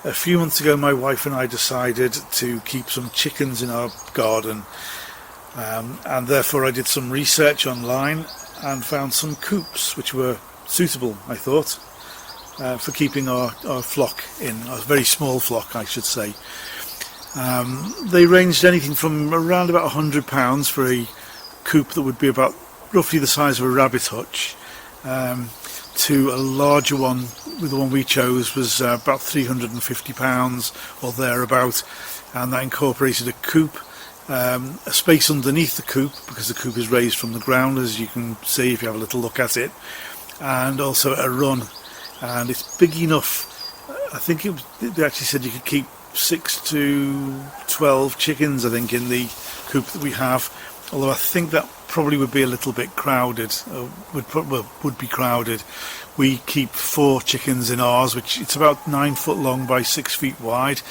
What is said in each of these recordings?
A few months ago my wife and I decided to keep some chickens in our garden, and therefore I did some research online and found some coops which were suitable, I thought, for keeping our flock in, a very small flock I should say. They ranged anything from around about £100 for a coop that would be about roughly the size of a rabbit hutch, to a larger one, with the one we chose, was about £350 or thereabout, and that incorporated a coop, a space underneath the coop because the coop is raised from the ground, as you can see if you have a little look at it, and also a run. And it's big enough, I think they actually said you could keep 6 to 12 chickens, I think, in the coop that we have, although I think that probably would be a little bit crowded, would be crowded. We keep 4 chickens in ours, which it's about 9 foot long by 6 feet wide.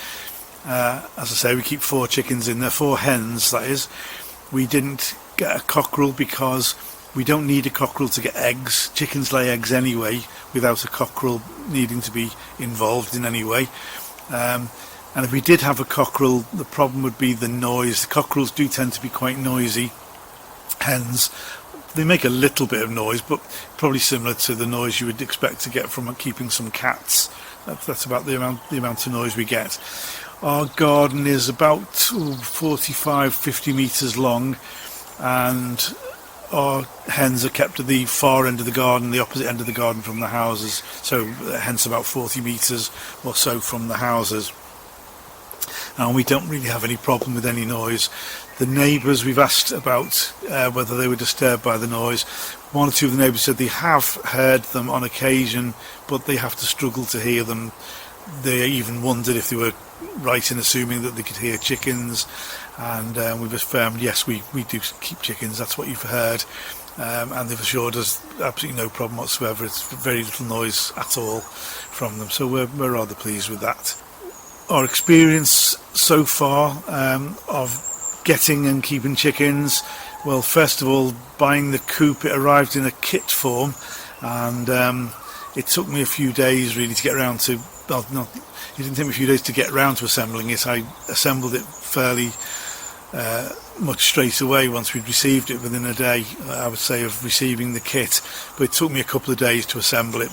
As I say, we keep 4 chickens in there, 4 hens that is. We didn't get a cockerel because we don't need a cockerel to get eggs. Chickens lay eggs anyway without a cockerel needing to be involved in any way. And if we did have a cockerel, the problem would be the noise. The cockerels do tend to be quite noisy. Hens, they make a little bit of noise, but probably similar to the noise you would expect to get from keeping some cats. That's about the amount of noise we get. Our garden is about 45-50 metres long, and our hens are kept at the far end of the garden, the opposite end of the garden from the houses, so hence about 40 metres or so from the houses. And we don't really have any problem with any noise. The neighbours, we've asked about whether they were disturbed by the noise. 1 or 2 of the neighbours said they have heard them on occasion, but they have to struggle to hear them. They even wondered if they were right in assuming that they could hear chickens, and we've affirmed yes, we do keep chickens, that's what you've heard, and they've assured us absolutely no problem whatsoever. It's very little noise at all from them, so we're rather pleased with that. Our experience so far of getting and keeping chickens, well, first of all, buying the coop, it arrived in a kit form, and it took me a few days really to get around to, well, it didn't take me a few days to get around to assembling it. I assembled it fairly much straight away once we'd received it, within a day I would say of receiving the kit, but it took me a couple of days to assemble it.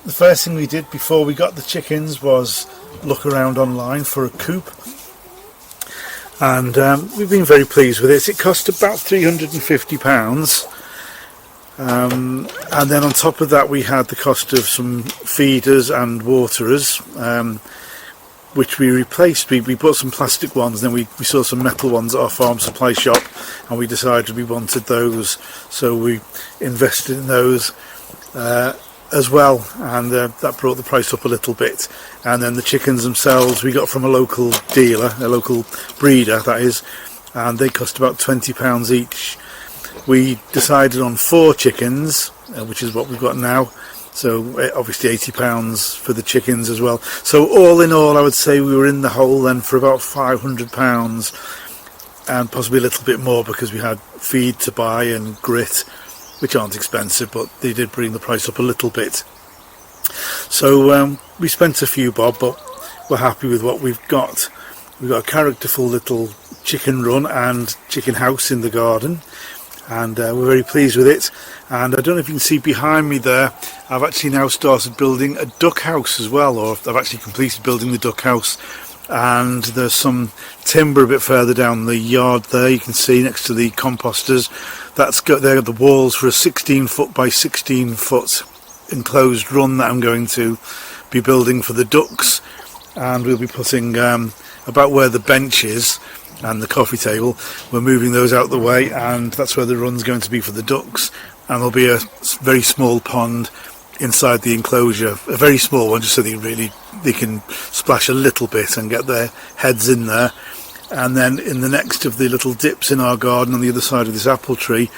The first thing we did before we got the chickens was look around online for a coop, and we've been very pleased with it. It cost about £350, and then on top of that we had the cost of some feeders and waterers, which we replaced. We bought some plastic ones, then we saw some metal ones at our farm supply shop, and we decided we wanted those, so we invested in those as well, and that brought the price up a little bit. And then the chickens themselves we got from a local dealer, a local breeder that is, and they cost about £20 each. We decided on 4 chickens, which is what we've got now, so obviously £80 for the chickens as well. So all in all I would say we were in the hole then for about £500, and possibly a little bit more because we had feed to buy and grit, which aren't expensive, but they did bring the price up a little bit. So we spent a few bob, but we're happy with what we've got. We've got a characterful little chicken run and chicken house in the garden, and we're very pleased with it. And I don't know if you can see behind me there, I've actually now started building a duck house as well, or I've actually completed building the duck house, and there's some timber a bit further down the yard there, you can see next to the composters. That's got there the walls for a 16 foot by 16 foot enclosed run that I'm going to be building for the ducks, and we'll be putting about where the bench is and the coffee table, we're moving those out the way, and that's where the run's going to be for the ducks. And there'll be a very small pond inside the enclosure, a very small one, just so they can splash a little bit and get their heads in there. And then in the next of the little dips in our garden on the other side of this apple tree,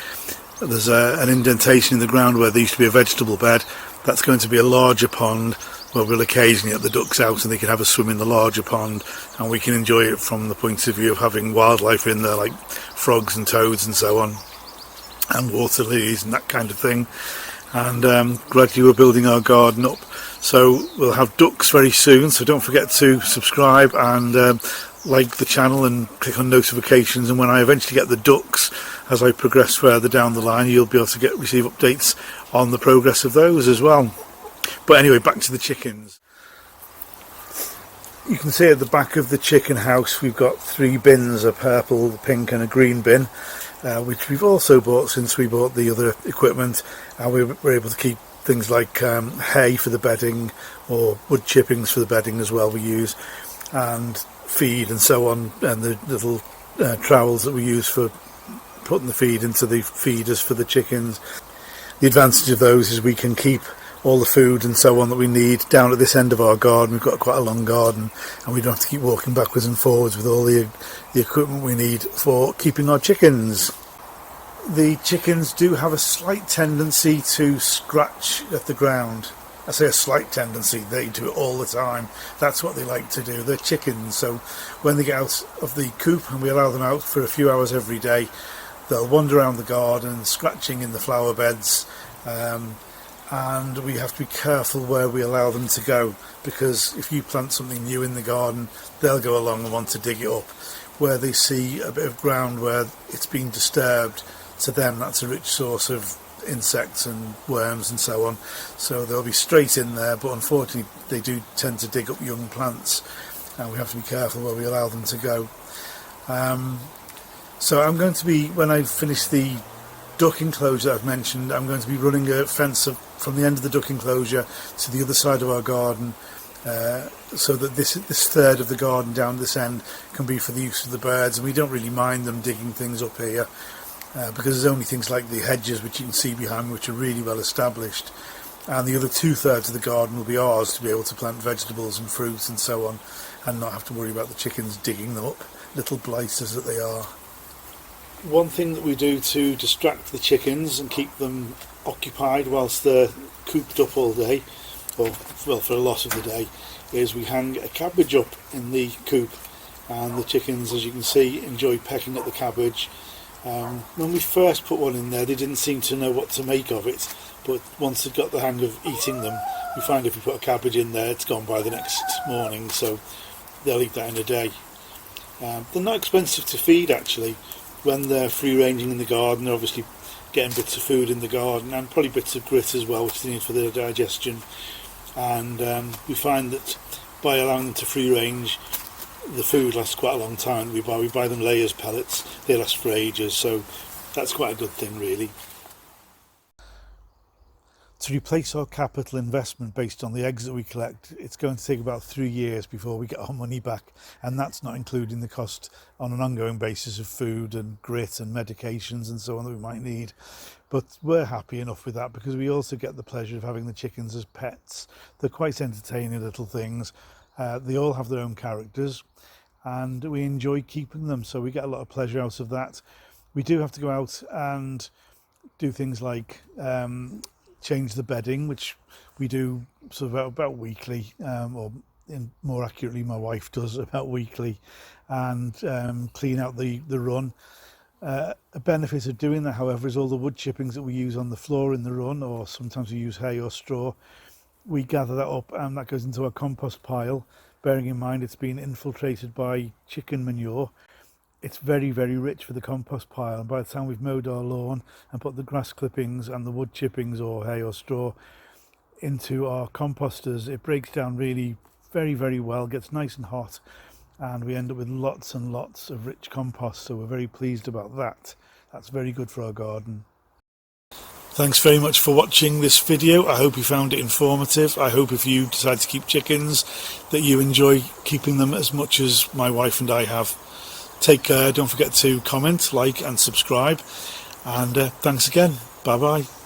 there's an indentation in the ground where there used to be a vegetable bed. That's going to be a larger pond, where we'll occasionally let the ducks out and they can have a swim in the larger pond, and we can enjoy it from the point of view of having wildlife in there like frogs and toads and so on, and water lilies and that kind of thing. And gradually we're building our garden up, so we'll have ducks very soon, so don't forget to subscribe and like the channel and click on notifications, and when I eventually get the ducks, as I progress further down the line, you'll be able to receive updates on the progress of those as well. But anyway, back to the chickens. You can see at the back of the chicken house we've got 3 bins, a purple, pink and a green bin, which we've also bought since we bought the other equipment, and we were able to keep things like hay for the bedding, or wood chippings for the bedding as well we use, and feed and so on, and the little trowels that we use for putting the feed into the feeders for the chickens. The advantage of those is we can keep all the food and so on that we need down at this end of our garden. We've got quite a long garden, and we don't have to keep walking backwards and forwards with all the equipment we need for keeping our chickens. The chickens do have a slight tendency to scratch at the ground. I say a slight tendency, they do it all the time. That's what they like to do. They're chickens, so when they get out of the coop and we allow them out for a few hours every day, they'll wander around the garden, scratching in the flower beds, and we have to be careful where we allow them to go, because if you plant something new in the garden, they'll go along and want to dig it up. Where they see a bit of ground where it's been disturbed, to them that's a rich source of insects and worms and so on, so they'll be straight in there. But unfortunately they do tend to dig up young plants, and we have to be careful where we allow them to go. So I'm going to be, when I finish the duck enclosure that I've mentioned, I'm going to be running a fence from the end of the duck enclosure to the other side of our garden, so that this third of the garden down this end can be for the use of the birds, and we don't really mind them digging things up here, because there's only things like the hedges, which you can see behind me, which are really well established, and the other 2/3 of the garden will be ours to be able to plant vegetables and fruits and so on, and not have to worry about the chickens digging them up, little blighters that they are. One thing that we do to distract the chickens and keep them occupied whilst they're cooped up all day, or well, for a lot of the day, is we hang a cabbage up in the coop, and the chickens, as you can see, enjoy pecking at the cabbage. When we first put one in there, they didn't seem to know what to make of it, but once they've got the hang of eating them, we find if we put a cabbage in there, it's gone by the next morning, so they'll eat that in a day. They're not expensive to feed actually. When they're free ranging in the garden, they're obviously getting bits of food in the garden, and probably bits of grit as well, which they need for their digestion. And we find that by allowing them to free range, the food lasts quite a long time. We buy them layers pellets, they last for ages, so that's quite a good thing really. To replace our capital investment based on the eggs that we collect, it's going to take about 3 years before we get our money back, and that's not including the cost on an ongoing basis of food and grit and medications and so on that we might need. But we're happy enough with that, because we also get the pleasure of having the chickens as pets. They're quite entertaining little things. They all have their own characters, and we enjoy keeping them, so we get a lot of pleasure out of that. We do have to go out and do things like change the bedding, which we do sort of about weekly, or more accurately my wife does about weekly, and clean out the run. A benefit of doing that, however, is all the wood chippings that we use on the floor in the run, or sometimes we use hay or straw. We gather that up and that goes into our compost pile, bearing in mind it's been infiltrated by chicken manure. It's very, very rich for the compost pile, and by the time we've mowed our lawn and put the grass clippings and the wood chippings or hay or straw into our composters, it breaks down really very, very well, gets nice and hot, and we end up with lots and lots of rich compost, so we're very pleased about that. That's very good for our garden. Thanks very much for watching this video. I hope you found it informative. I hope if you decide to keep chickens that you enjoy keeping them as much as my wife and I have. Take care, don't forget to comment, like and subscribe, and thanks again. Bye bye.